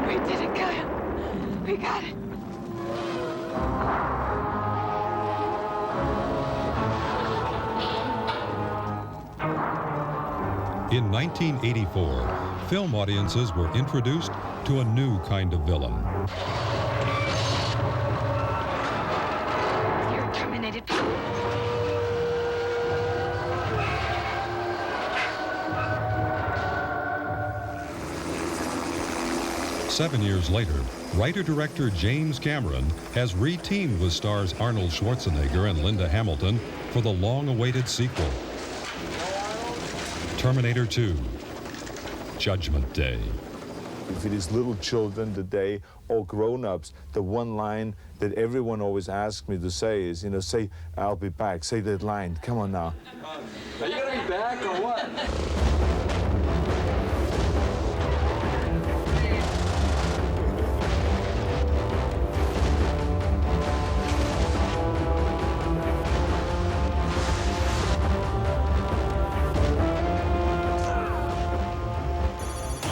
We did it, Kyle. We got it. In 1984, film audiences were introduced to a new kind of villain. You're terminated. 7 years later, writer-director James Cameron has re-teamed with stars Arnold Schwarzenegger and Linda Hamilton for the long-awaited sequel, Terminator 2: Judgment Day. If it is little children today or grown-ups, the one line that everyone always asks me to say is, you know, say, "I'll be back." Say that line. Come on now. Are you gonna be back or what?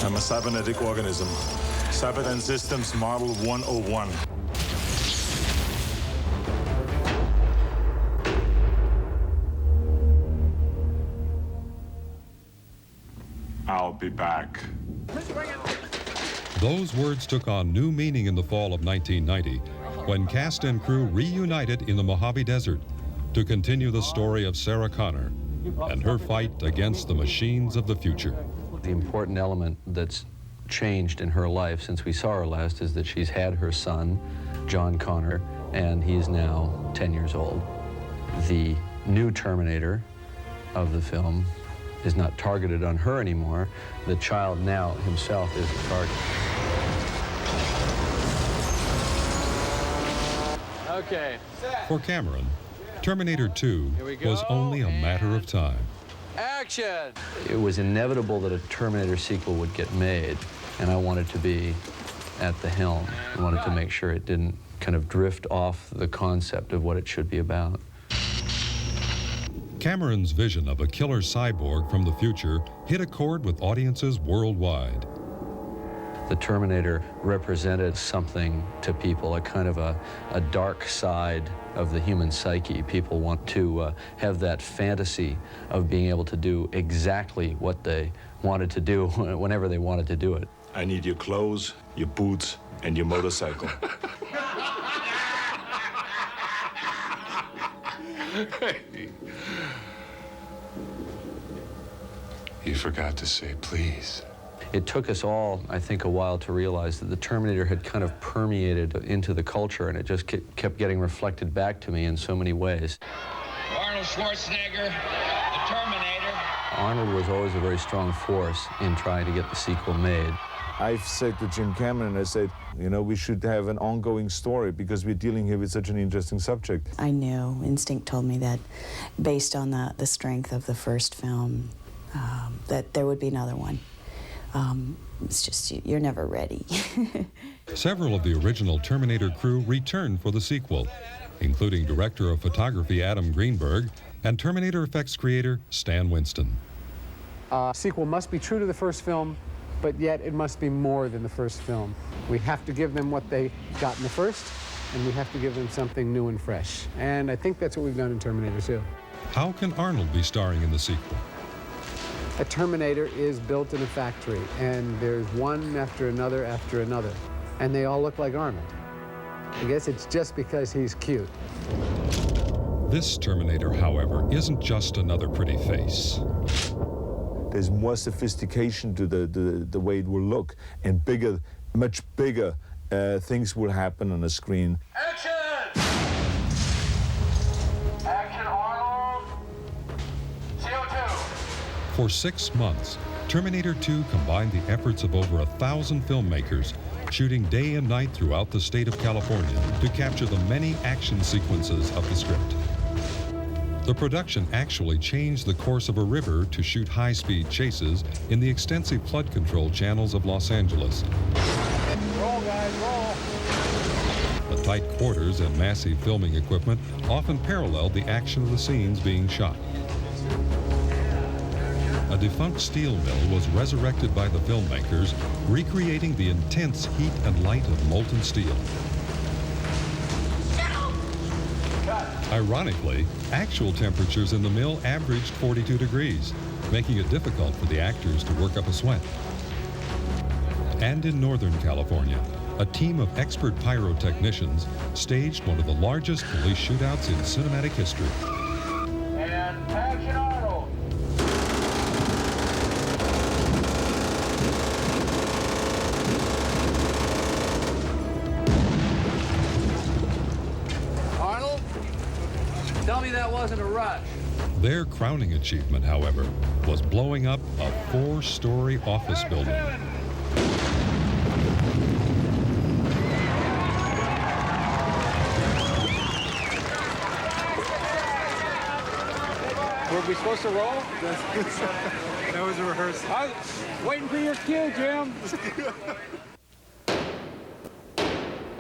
I'm a cybernetic organism. Cyberdyne Systems Model 101. I'll be back. Those words took on new meaning in the fall of 1990 when cast and crew reunited in the Mojave Desert to continue the story of Sarah Connor and her fight against the machines of the future. The important element that's changed in her life since we saw her last is that she's had her son, John Connor, and he's now 10 years old. The new Terminator of the film is not targeted on her anymore. The child now himself is the target. Okay. For Cameron, Terminator 2 was only a matter of time. Action! It was inevitable that a Terminator sequel would get made, and I wanted to be at the helm. I wanted to make sure it didn't kind of drift off the concept of what it should be about. Cameron's vision of a killer cyborg from the future hit a chord with audiences worldwide. The Terminator represented something to people, a kind of a dark side of the human psyche. People want to have that fantasy of being able to do exactly what they wanted to do whenever they wanted to do it. I need your clothes, your boots, and your motorcycle. You forgot to say please. It took us all, I think, a while to realize that the Terminator had kind of permeated into the culture, and it just kept getting reflected back to me in so many ways. Arnold Schwarzenegger, the Terminator. Arnold was always a very strong force in trying to get the sequel made. I've said to Jim Cameron, I said, you know, we should have an ongoing story because we're dealing here with such an interesting subject. I knew, instinct told me that based on the strength of the first film, that there would be another one. It's just, you're never ready. Several of the original Terminator crew returned for the sequel, including director of photography Adam Greenberg and Terminator effects creator Stan Winston. Sequel must be true to the first film, but yet it must be more than the first film. We have to give them what they got in the first, and we have to give them something new and fresh. And I think that's what we've done in Terminator 2. How can Arnold be starring in the sequel? A Terminator is built in a factory, and there's one after another, and they all look like Arnold. I guess it's just because he's cute. This Terminator, however, isn't just another pretty face. There's more sophistication to the way it will look, and bigger, much bigger things will happen on the screen. Action! Action, Arnold! CO2! For 6 months, Terminator 2 combined the efforts of over 1,000 filmmakers, shooting day and night throughout the state of California to capture the many action sequences of the script. The production actually changed the course of a river to shoot high-speed chases in the extensive flood control channels of Los Angeles. Roll, guys, roll. The tight quarters and massive filming equipment often paralleled the action of the scenes being shot. A defunct steel mill was resurrected by the filmmakers, recreating the intense heat and light of molten steel. Ironically, actual temperatures in the mill averaged 42 degrees, making it difficult for the actors to work up a sweat. And in Northern California, a team of expert pyrotechnicians staged one of the largest police shootouts in cinematic history. And action, Arnold. Arnold, tell me that wasn't a rush. Their crowning achievement, however, was blowing up a 4-story office building. Were we supposed to roll? That was a rehearsal. I was waiting for your cue, Jim.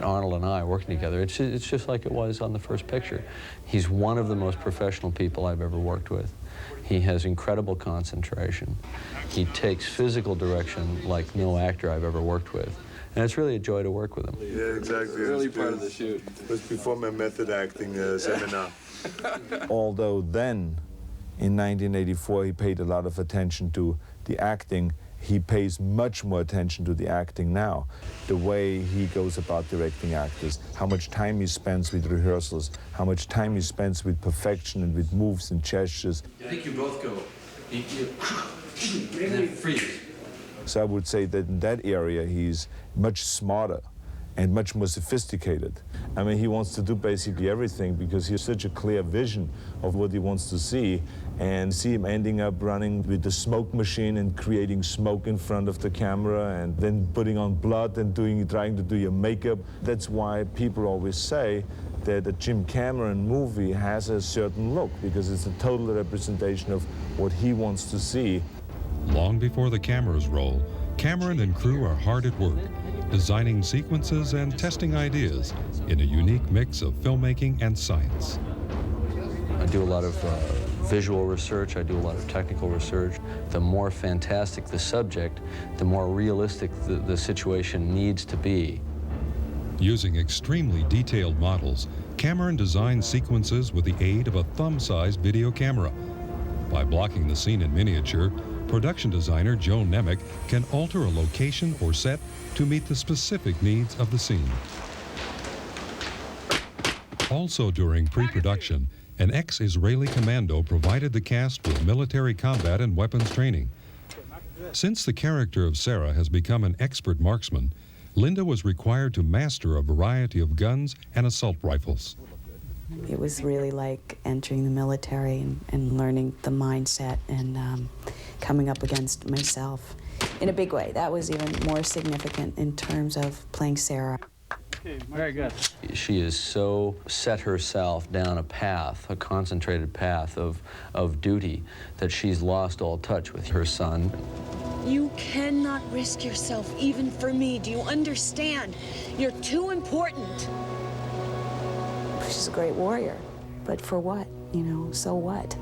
Arnold and I working together, it's just like it was on the first picture. He's one of the most professional people I've ever worked with. He has incredible concentration. He takes physical direction like no actor I've ever worked with. And it's really a joy to work with him. Yeah, exactly. Really part of the shoot. It was before my method acting seminar. Although then, in 1984, he paid a lot of attention to the acting, he pays much more attention to the acting now. The way he goes about directing actors, how much time he spends with rehearsals, how much time he spends with perfection and with moves and gestures. I think you both go. And then freeze. So I would say that in that area, he's much smarter and much more sophisticated. I mean, he wants to do basically everything because he has such a clear vision of what he wants to see. And see him ending up running with the smoke machine and creating smoke in front of the camera and then putting on blood and trying to do your makeup. That's why people always say that a Jim Cameron movie has a certain look, because it's a total representation of what he wants to see. Long before the cameras roll, Cameron and crew are hard at work, designing sequences and testing ideas in a unique mix of filmmaking and science. I do a lot of visual research, I do a lot of technical research. The more fantastic the subject, the more realistic the situation needs to be. Using extremely detailed models, Cameron designed sequences with the aid of a thumb-sized video camera. By blocking the scene in miniature, production designer Joe Nemec can alter a location or set to meet the specific needs of the scene. Also during pre-production, an ex-Israeli commando provided the cast with military combat and weapons training. Since the character of Sarah has become an expert marksman, Linda was required to master a variety of guns and assault rifles. It was really like entering the military and learning the mindset and coming up against myself in a big way. That was even more significant in terms of playing Sarah. Very good. She is so set herself down a path, a concentrated path of duty, that she's lost all touch with her son. You cannot risk yourself even for me. Do you understand? You're too important. She's a great warrior, but for what? You know, so what?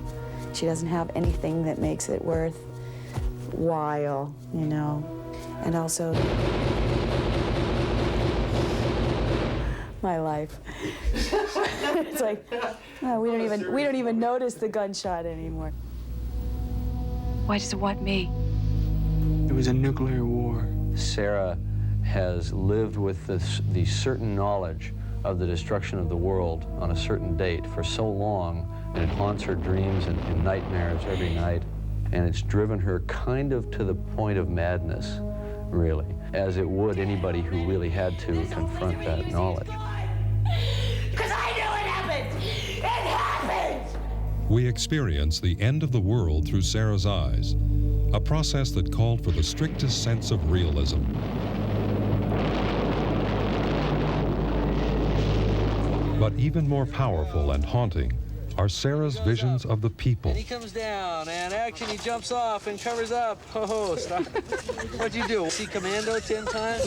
She doesn't have anything that makes it worthwhile, you know. And also, my life. It's like, oh, we don't even notice the gunshot anymore. Why does it want me? It was a nuclear war. Sarah has lived with the certain knowledge of the destruction of the world on a certain date for so long, and it haunts her dreams and nightmares every night, and it's driven her kind of to the point of madness, really, as it would anybody who really had to confront that knowledge. Because I knew it happened! It happened! We experience the end of the world through Sarah's eyes, a process that called for the strictest sense of realism. But even more powerful and haunting are Sarah's visions of the people. And he comes down, and action, he jumps off and covers up. Oh, stop. What'd you do? See Commando 10 times?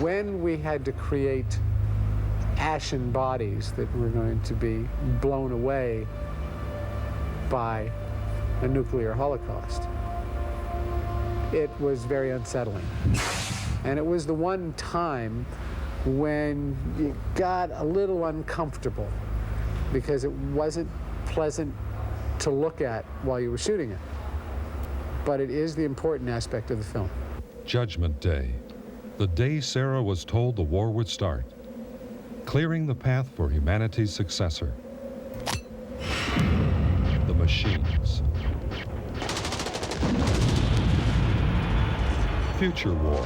When we had to create ashen bodies that were going to be blown away by a nuclear holocaust, it was very unsettling. And it was the one time when you got a little uncomfortable because it wasn't pleasant to look at while you were shooting it. But it is the important aspect of the film. Judgment Day, the day Sarah was told the war would start, clearing the path for humanity's successor. The machines. Future War.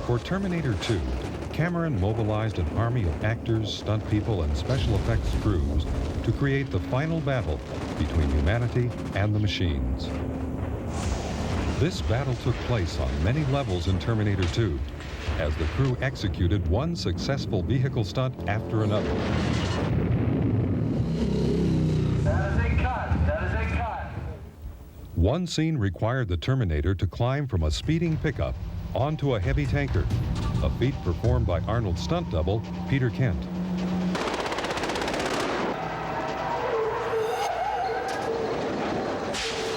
For Terminator 2, Cameron mobilized an army of actors, stunt people, and special effects crews to create the final battle between humanity and the machines. This battle took place on many levels in Terminator 2, as the crew executed one successful vehicle stunt after another. That is a cut. That is a cut. One scene required the Terminator to climb from a speeding pickup onto a heavy tanker, a feat performed by Arnold's stunt double, Peter Kent.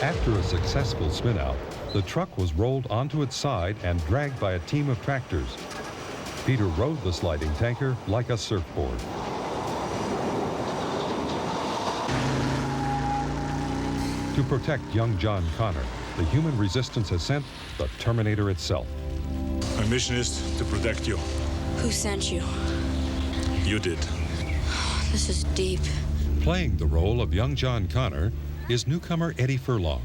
After a successful spin-out, the truck was rolled onto its side and dragged by a team of tractors. Peter rode the sliding tanker like a surfboard. To protect young John Connor, the human resistance has sent the Terminator itself. My mission is to protect you. Who sent you? You did. This is deep. Playing the role of young John Connor is newcomer Eddie Furlong.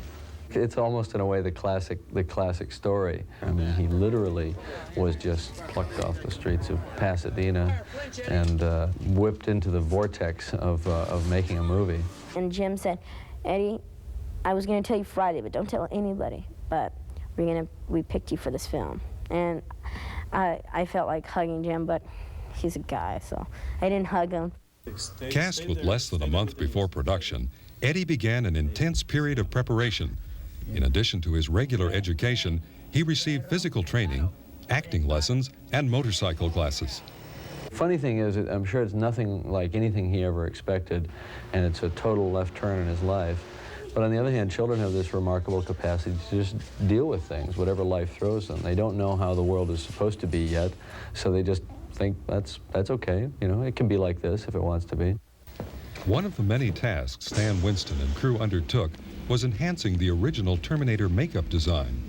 It's almost in a way the classic story. I mean, he literally was just plucked off the streets of Pasadena and whipped into the vortex of making a movie. And Jim said, Eddie, I was going to tell you Friday, but don't tell anybody. But we picked you for this film. And I felt like hugging Jim, but he's a guy, so I didn't hug him. Cast with less than a month before production, Eddie began an intense period of preparation. In addition to his regular education, he received physical training, acting lessons, and motorcycle classes. Funny thing is, I'm sure it's nothing like anything he ever expected, and it's a total left turn in his life. But on the other hand, children have this remarkable capacity to just deal with things, whatever life throws them. They don't know how the world is supposed to be yet, so they just think that's okay. You know, it can be like this if it wants to be. One of the many tasks Stan Winston and crew undertook was enhancing the original Terminator makeup design.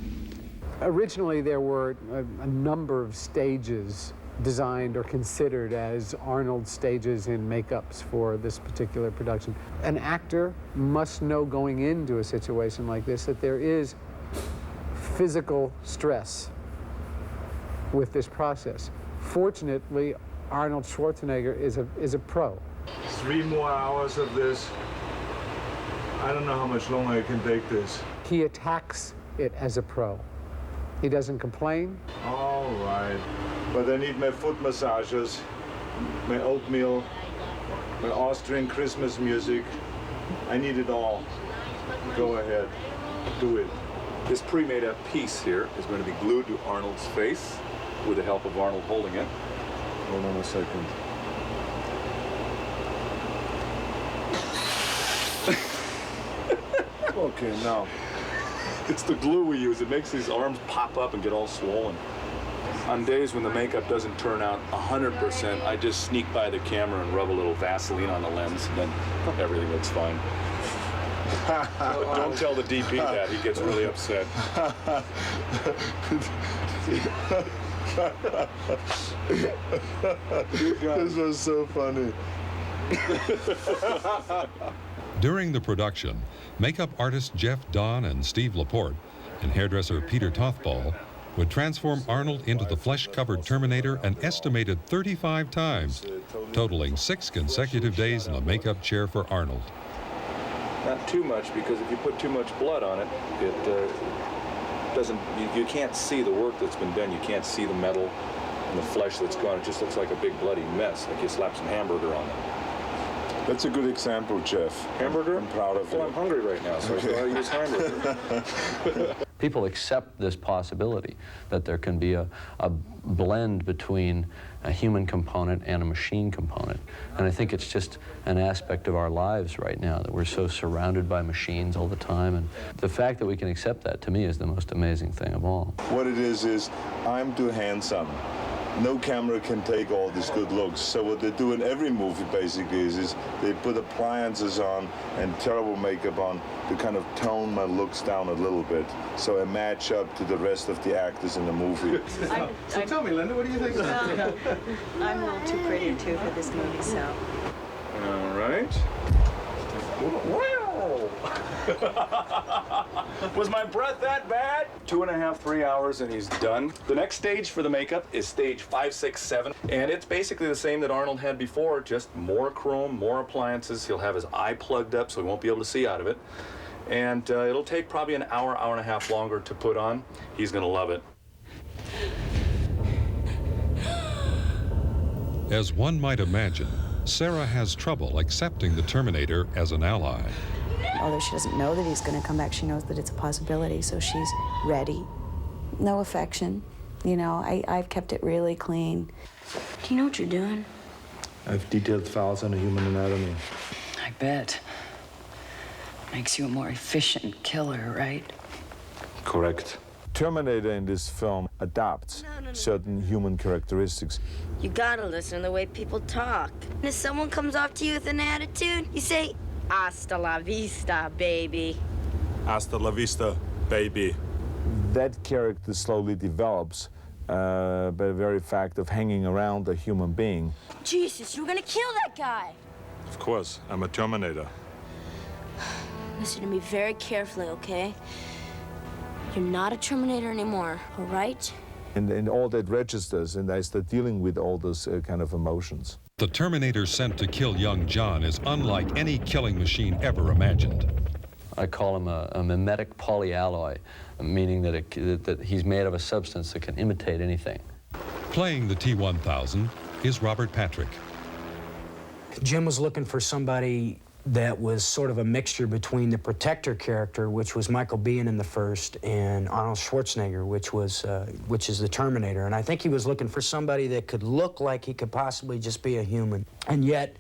Originally, there were a number of stages designed or considered as Arnold stages in makeups for this particular production. An actor must know going into a situation like this that there is physical stress with this process. Fortunately, Arnold Schwarzenegger is a pro. 3 more hours of this. I don't know how much longer I can take this. He attacks it as a pro. He doesn't complain. All right. But I need my foot massages, my oatmeal, my Austrian Christmas music. I need it all. Go ahead. Do it. This pre-made up piece here is going to be glued to Arnold's face with the help of Arnold holding it. Hold on a second. Okay, now. It's the glue we use. It makes these arms pop up and get all swollen. On days when the makeup doesn't turn out 100%, I just sneak by the camera and rub a little Vaseline on the lens, and then everything looks fine. But don't tell the DP that. He gets really upset. This was so funny. During the production, makeup artist Jeff Don and Steve Laporte and hairdresser Peter Tothball would transform Arnold into the flesh-covered Terminator an estimated 35 times, totaling 6 consecutive days in a makeup chair for Arnold. Not too much, because if you put too much blood on it, it doesn't. You can't see the work that's been done. You can't see the metal and the flesh that's gone. It just looks like a big bloody mess, like you slapped some hamburger on it. That's a good example, Jeff. Hamburger? I'm proud of Well, you. I'm hungry right now, so I thought I'd use hamburger. People accept this possibility that there can be a blend between a human component and a machine component. And I think it's just an aspect of our lives right now that we're so surrounded by machines all the time. And the fact that we can accept that, to me, is the most amazing thing of all. What it is I'm too handsome. No camera can take all these good looks. So what they do in every movie basically is they put appliances on and terrible makeup on to kind of tone my looks down a little bit, so I match up to the rest of the actors in the movie. So tell me, Linda, what do you think? I'm a little too pretty too for this movie, so. All right. Wow! Was my breath that bad? 2.5, 3 hours, and he's done. The next stage for the makeup is stage 5, 6, 7, and it's basically the same that Arnold had before, just more chrome, more appliances. He'll have his eye plugged up, so he won't be able to see out of it. And it'll take probably an hour, hour and a half longer to put on. He's gonna love it. As one might imagine, Sarah has trouble accepting the Terminator as an ally. Although she doesn't know that he's going to come back, she knows that it's a possibility, so she's ready. No affection. You know, I've kept it really clean. Do you know what you're doing? I've detailed files on the human anatomy. I bet. Makes you a more efficient killer, right? Correct. Terminator in this film adopts certain human characteristics. You gotta listen to the way people talk. And if someone comes up to you with an attitude, you say, hasta la vista, baby. Hasta la vista, baby. That character slowly develops by the very fact of hanging around a human being. Jesus, you're gonna kill that guy. Of course, I'm a Terminator. Listen to me very carefully, okay? You're not a Terminator anymore, all right? And all that registers, and I start dealing with all those kind of emotions. The Terminator sent to kill young John is unlike any killing machine ever imagined. I call him a mimetic polyalloy, meaning that he's made of a substance that can imitate anything. Playing the T-1000 is Robert Patrick. Jim was looking for somebody that was sort of a mixture between the Protector character, which was Michael Biehn in the first, and Arnold Schwarzenegger, which is the Terminator. And I think he was looking for somebody that could look like he could possibly just be a human, and yet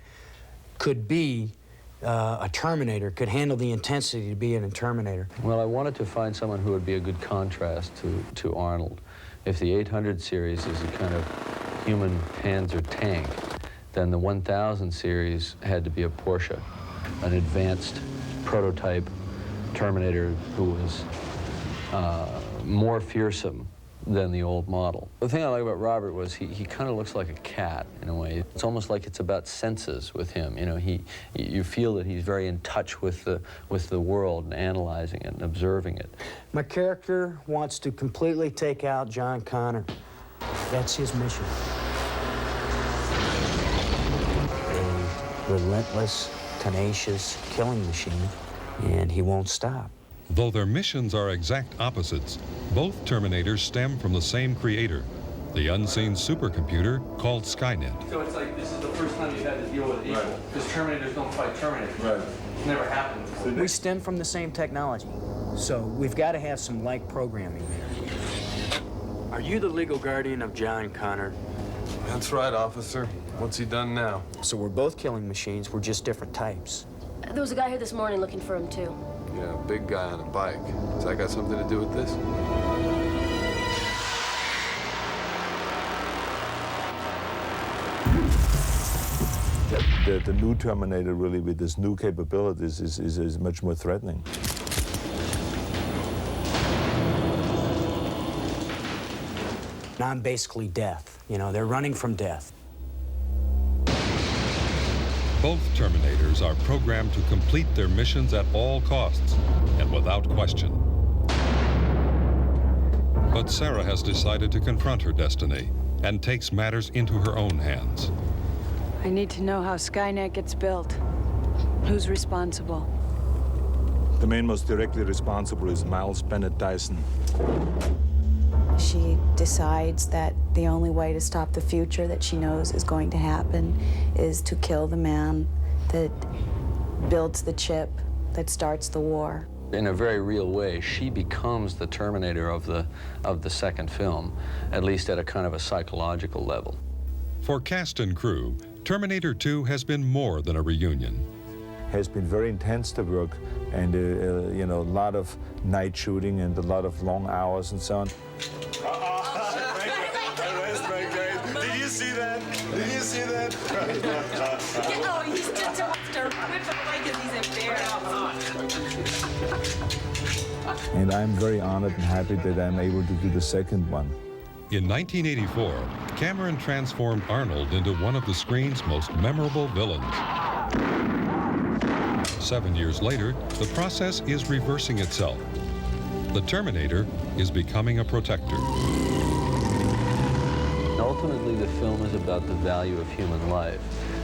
could be a Terminator, could handle the intensity to be in a Terminator. Well, I wanted to find someone who would be a good contrast to Arnold. If the 800 series is a kind of human Panzer tank, then the 1000 series had to be a Porsche, an advanced prototype Terminator who was more fearsome than the old model. The thing I like about Robert was he kind of looks like a cat in a way. It's almost like it's about senses with him. You know, you feel that he's very in touch with the world and analyzing it and observing it. My character wants to completely take out John Connor. That's his mission. A relentless, tenacious killing machine, and he won't stop. Though their missions are exact opposites, both Terminators stem from the same creator, the unseen supercomputer called Skynet. So it's like this is the first time you've had to deal with an equal, because Terminators don't fight Terminators. Right. It's never happened before. We stem from the same technology, so we've got to have some like programming there. Are you the legal guardian of John Connor? That's right, officer. What's he done now? So we're both killing machines, we're just different types. There was a guy here this morning looking for him, too. Yeah, a big guy on a bike. Has that got something to do with this? The new Terminator, really, with his new capabilities, is much more threatening. I'm basically death. You know, they're running from death. Both Terminators are programmed to complete their missions at all costs and without question. But Sarah has decided to confront her destiny and takes matters into her own hands. I need to know how Skynet gets built. Who's responsible? The man most directly responsible is Miles Bennett Dyson. She decides that the only way to stop the future that she knows is going to happen is to kill the man that builds the chip that starts the war. In a very real way, she becomes the Terminator of the second film, at least at a kind of a psychological level. For cast and crew, Terminator 2 has been more than a reunion. Has been very intense, the work, and you know, a lot of night shooting and a lot of long hours and so on. Did you see that? Did you see that? Oh, he's just to whip him away because he's embarrassed. And I'm very honored and happy that I'm able to do the second one. In 1984, Cameron transformed Arnold into one of the screen's most memorable villains. 7 years later, the process is reversing itself. The Terminator is becoming a protector. Ultimately, the film is about the value of human life.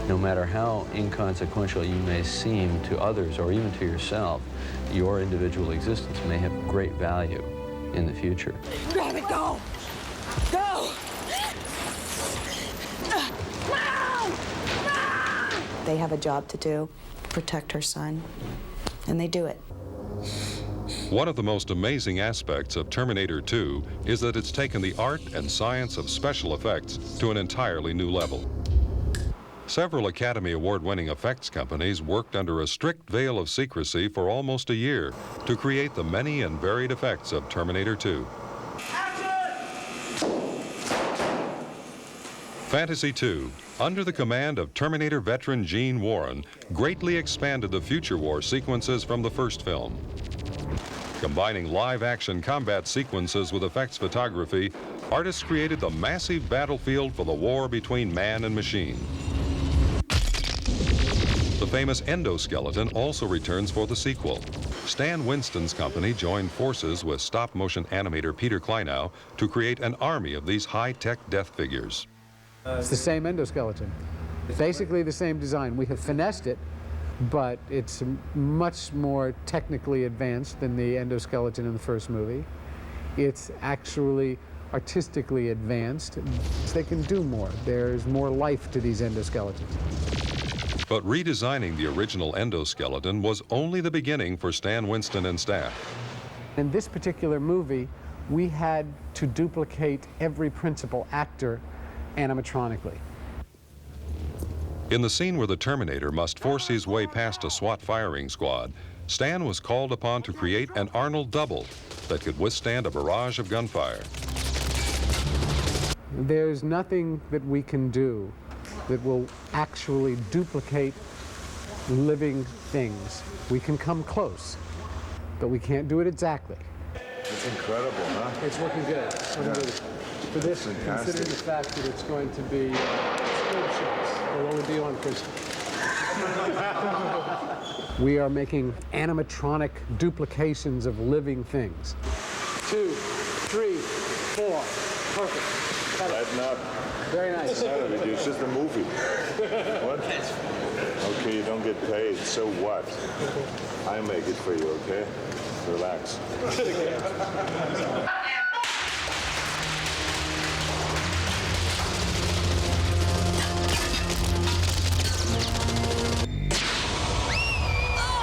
No matter how inconsequential you may seem to others or even to yourself, your individual existence may have great value in the future. Grab it, go! Go! They have a job to do, protect her son, and they do it. One of the most amazing aspects of Terminator 2 is that it's taken the art and science of special effects to an entirely new level. Several Academy Award-winning effects companies worked under a strict veil of secrecy for almost a year to create the many and varied effects of Terminator 2. Fantasy II, under the command of Terminator veteran Gene Warren, greatly expanded the future war sequences from the first film. Combining live-action combat sequences with effects photography, artists created the massive battlefield for the war between man and machine. The famous endoskeleton also returns for the sequel. Stan Winston's company joined forces with stop-motion animator Peter Kleinow to create an army of these high-tech death figures. It's the same endoskeleton. Basically the same design. We have finessed it, but it's much more technically advanced than the endoskeleton in the first movie. It's actually artistically advanced. They can do more. There's more life to these endoskeletons. But redesigning the original endoskeleton was only the beginning for Stan Winston and staff. In this particular movie, we had to duplicate every principal actor animatronically. In the scene where the Terminator must force his way past a SWAT firing squad, Stan was called upon to create an Arnold double that could withstand a barrage of gunfire. There's nothing that we can do that will actually duplicate living things. We can come close, but we can't do it exactly. It's incredible, huh? It's working good. For this, considering the fact that it's going to be split shots, we'll only be on Christmas. We are making animatronic duplications of living things. 2, 3, 4, perfect. Lighten up. Very nice. It's just a movie. What? Okay, you don't get paid, so what? I make it for you, okay? Relax.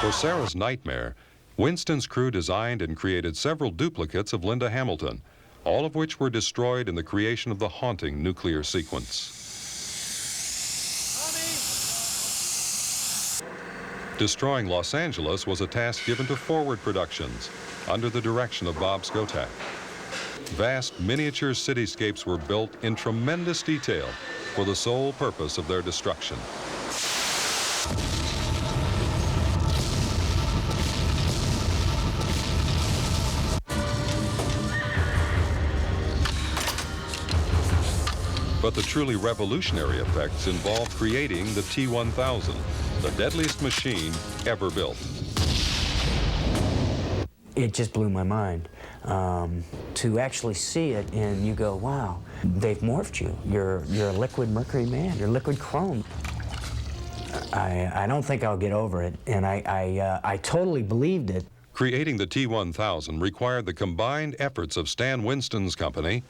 For Sarah's nightmare, Winston's crew designed and created several duplicates of Linda Hamilton, all of which were destroyed in the creation of the haunting nuclear sequence. Destroying Los Angeles was a task given to Forward Productions under the direction of Bob Skotak. Vast miniature cityscapes were built in tremendous detail for the sole purpose of their destruction. But the truly revolutionary effects involved creating the T-1000, the deadliest machine ever built. It just blew my mind to actually see it, and you go, wow, they've morphed you. You're a liquid mercury man. You're liquid chrome. I don't think I'll get over it, and I totally believed it. Creating the T-1000 required the combined efforts of Stan Winston's company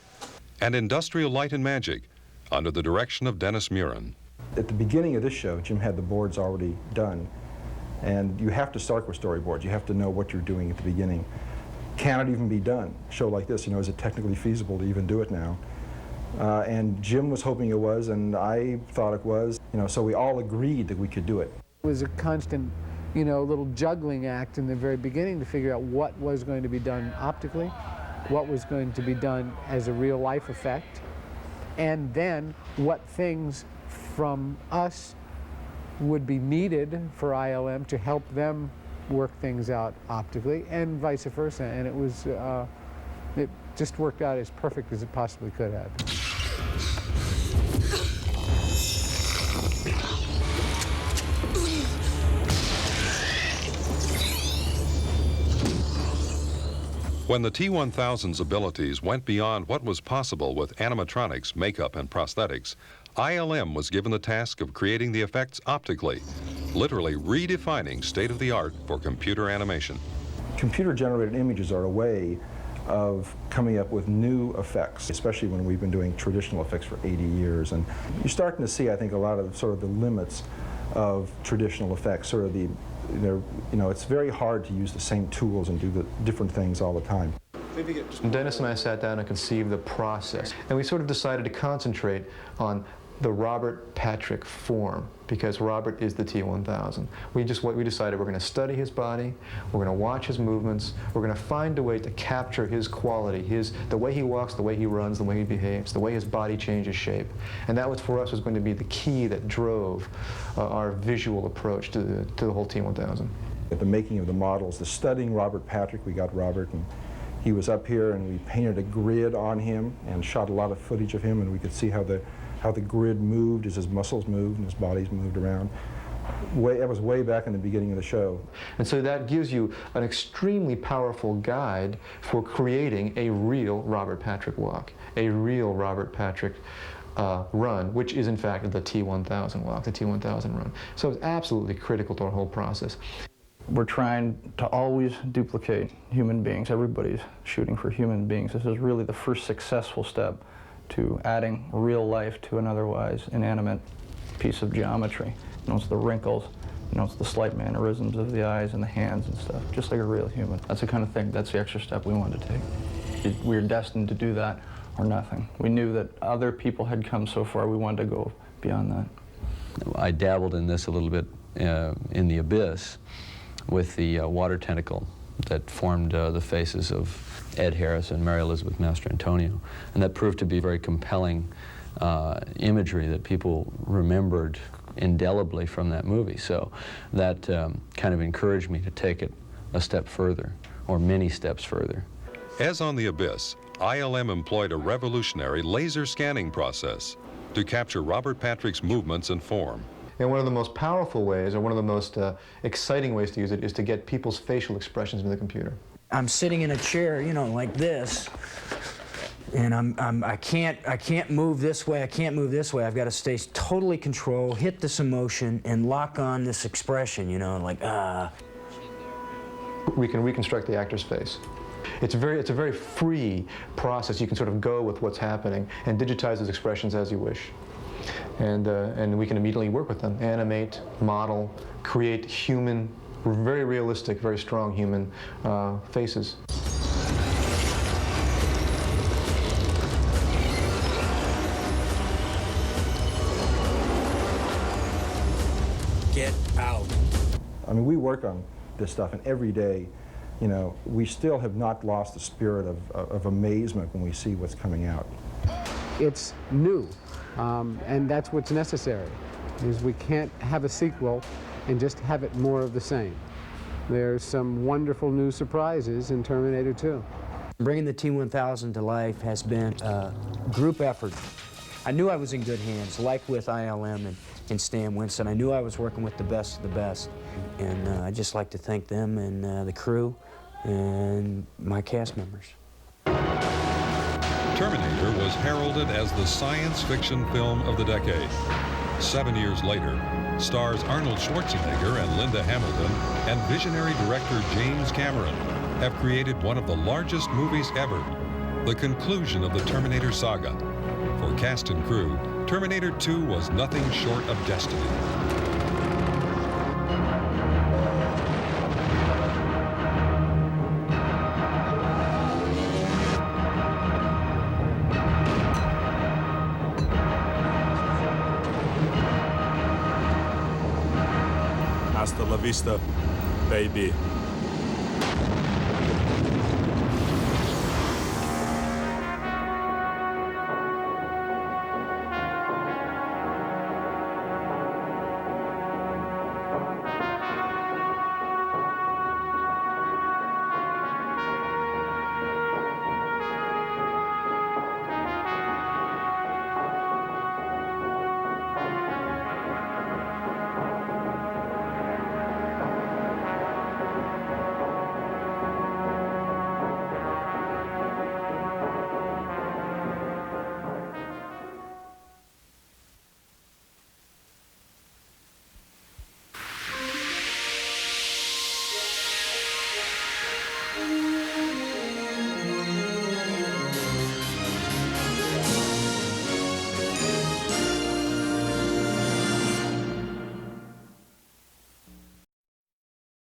and Industrial Light and Magic, under the direction of Dennis Muren. At the beginning of this show, Jim had the boards already done, and you have to start with storyboards. You have to know what you're doing at the beginning. Can it even be done? A show like this, is it technically feasible to even do it now? And Jim was hoping it was, and I thought it was, so we all agreed that we could do it. It was a constant, little juggling act in the very beginning to figure out what was going to be done optically, what was going to be done as a real-life effect, and then what things from us would be needed for ILM to help them work things out optically, and vice versa. And it was, it just worked out as perfect as it possibly could have. When the T-1000's abilities went beyond what was possible with animatronics, makeup, and prosthetics, ILM was given the task of creating the effects optically, literally redefining state-of-the-art for computer animation. Computer-generated images are a way of coming up with new effects, especially when we've been doing traditional effects for 80 years. And you're starting to see, I think, a lot of sort of the limits of traditional effects, sort of the, it's very hard to use the same tools and do the different things all the time. Dennis and I sat down and conceived the process, and we sort of decided to concentrate on the Robert Patrick form, because Robert is the T-1000. We decided we're going to study his body, we're going to watch his movements, we're going to find a way to capture his quality, the way he walks, the way he runs, the way he behaves, the way his body changes shape. And that was, for us, was going to be the key that drove our visual approach to the whole T-1000. At the making of the models, the studying Robert Patrick, we got Robert, and he was up here, and we painted a grid on him and shot a lot of footage of him, and we could see how the grid moved as his muscles moved and his bodies moved around. That was way back in the beginning of the show. And so that gives you an extremely powerful guide for creating a real Robert Patrick walk, a real Robert Patrick run, which is in fact the T-1000 walk, the T-1000 run. So it's absolutely critical to our whole process. We're trying to always duplicate human beings. Everybody's shooting for human beings. This is really the first successful step to adding real life to an otherwise inanimate piece of geometry. It's the wrinkles, it's the slight mannerisms of the eyes and the hands and stuff, just like a real human. That's the kind of thing, that's the extra step we wanted to take. We were destined to do that or nothing. We knew that other people had come so far, we wanted to go beyond that. I dabbled in this a little bit in The Abyss with the water tentacle that formed the faces of Ed Harris and Mary Elizabeth Mastrantonio. And that proved to be very compelling imagery that people remembered indelibly from that movie. So that kind of encouraged me to take it a step further, or many steps further. As on The Abyss, ILM employed a revolutionary laser scanning process to capture Robert Patrick's movements and form. And one of the most powerful ways, or one of the most exciting ways to use it, is to get people's facial expressions in the computer. I'm sitting in a chair, like this, and I can't move this way, I can't move this way. I've got to stay totally controlled, hit this emotion, and lock on this expression, like, We can reconstruct the actor's face. It's a very free process. You can sort of go with what's happening and digitize those expressions as you wish. And we can immediately work with them, animate, model, create human, very realistic, very strong human faces. Get out. I mean, we work on this stuff, and every day, we still have not lost the spirit of amazement when we see what's coming out. It's new, and that's what's necessary, is we can't have a sequel and just have it more of the same. There's some wonderful new surprises in Terminator 2. Bringing the T-1000 to life has been a group effort. I knew I was in good hands, like with ILM and Stan Winston. I knew I was working with the best of the best. And I'd just like to thank them and the crew and my cast members. Terminator was heralded as the science fiction film of the decade. 7 years later, stars Arnold Schwarzenegger and Linda Hamilton and visionary director James Cameron have created one of the largest movies ever, the conclusion of the Terminator saga. For cast and crew, Terminator 2 was nothing short of destiny. Hasta la vista, baby.